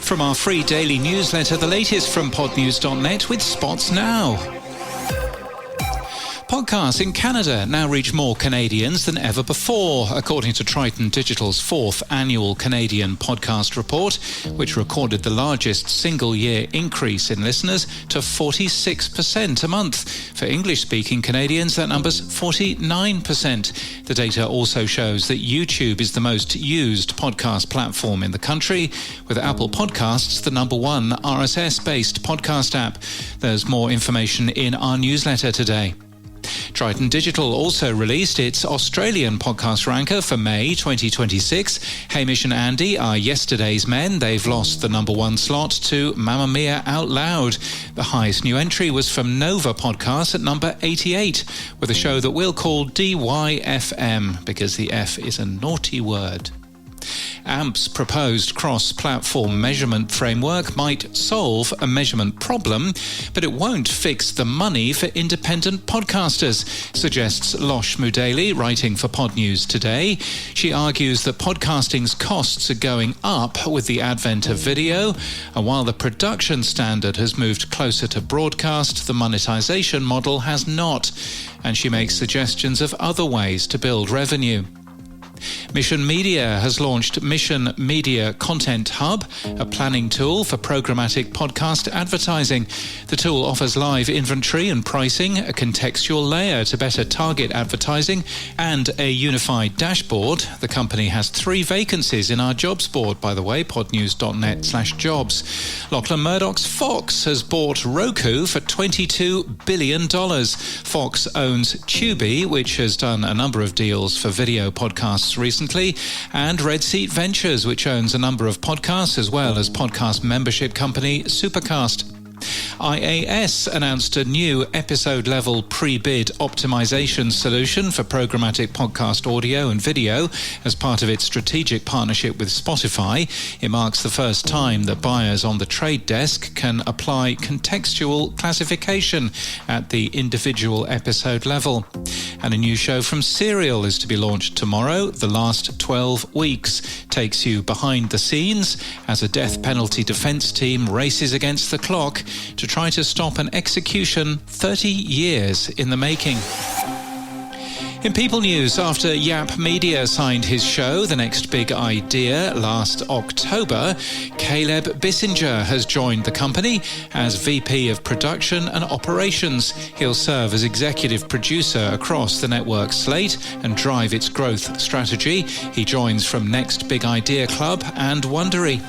From our free daily newsletter, the latest from podnews.net with Spots Now. Podcasts in Canada now reach more Canadians than ever before, according to Triton Digital's 4th annual Canadian podcast report, which recorded the largest single-year increase in listeners to 46% a month. For English-speaking Canadians, that number's 49%. The data also shows that YouTube is the most used podcast platform in the country, with Apple Podcasts the number one RSS-based podcast app. There's more information in our newsletter today. Triton Digital also released its Australian podcast ranker for May 2026. Hamish and Andy are yesterday's men. They've lost the number one slot to Mamma Mia Out Loud. The highest new entry was from Nova Podcast at number 88, with a show that we'll call DYFM, because the F is a naughty word. AMP's proposed cross-platform measurement framework might solve a measurement problem, but it won't fix the money for independent podcasters, suggests Losh Mudali, writing for Pod News Today. She argues that podcasting's costs are going up with the advent of video, and while the production standard has moved closer to broadcast, the monetization model has not, and she makes suggestions of other ways to build revenue. Mission Media has launched Mission Media Content Hub, a planning tool for programmatic podcast advertising. The tool offers live inventory and pricing, a contextual layer to better target advertising, and a unified dashboard. The company has 3 vacancies in our jobs board, by the way, podnews.net/jobs. Lachlan Murdoch's Fox has bought Roku for $22 billion. Fox owns Tubi, which has done a number of deals for video podcasts recently, and Red Seat Ventures, which owns a number of podcasts as well as podcast membership company Supercast. IAS announced a new episode-level pre-bid optimization solution for programmatic podcast audio and video as part of its strategic partnership with Spotify. It marks the first time that buyers on the trade desk can apply contextual classification at the individual episode level. And a new show from Serial is to be launched tomorrow. The Last 12 Weeks takes you behind the scenes as a death penalty defense team races against the clock to try to stop an execution 30 years in the making. In People News, after Yap Media signed his show, The Next Big Idea, last October, Caleb Bissinger has joined the company as VP of Production and Operations. He'll serve as executive producer across the network's slate and drive its growth strategy. He joins from Next Big Idea Club and Wondery.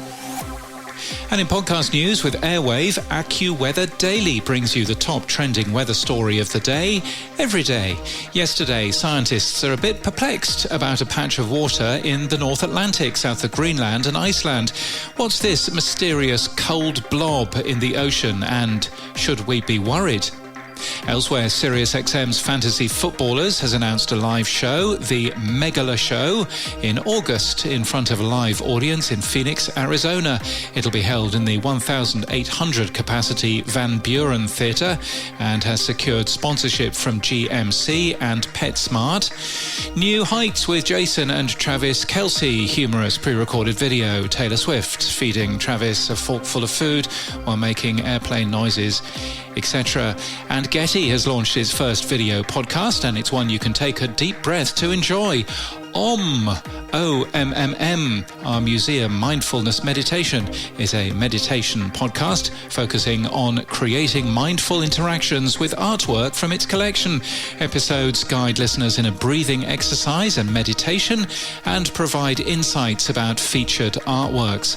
And in podcast news with Airwave, AccuWeather Daily brings you the top trending weather story of the day, every day. Yesterday, scientists are a bit perplexed about a patch of water in the North Atlantic, south of Greenland and Iceland. What's this mysterious cold blob in the ocean, and should we be worried? Elsewhere, SiriusXM's Fantasy Footballers has announced a live show, the Megala Show, in August in front of a live audience in Phoenix, Arizona. It'll be held in the 1,800 capacity Van Buren Theatre and has secured sponsorship from GMC and PetSmart. New Heights with Jason and Travis Kelce, humorous pre-recorded video. Taylor Swift feeding Travis a forkful of food while making airplane noises, etc. And Getty has launched its first video podcast, and it's one you can take a deep breath to enjoy. OMMM, our museum mindfulness meditation, is a meditation podcast focusing on creating mindful interactions with artwork from its collection. Episodes guide listeners in a breathing exercise and meditation and provide insights about featured artworks.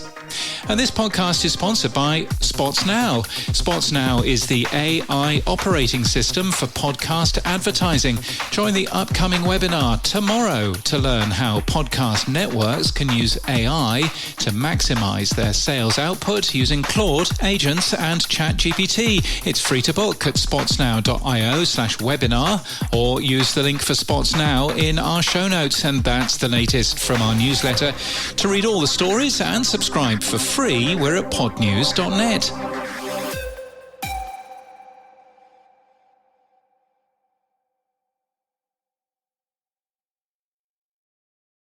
And this podcast is sponsored by Spots Now. Spots Now is the AI operating system for podcast advertising. Join the upcoming webinar tomorrow to learn how podcast networks can use AI to maximize their sales output using Claude, agents, and ChatGPT. It's free to book at spotsnow.io/webinar or use the link for Spots Now in our show notes. And that's the latest from our newsletter. To read all the stories and subscribe for free, we're at podnews.net.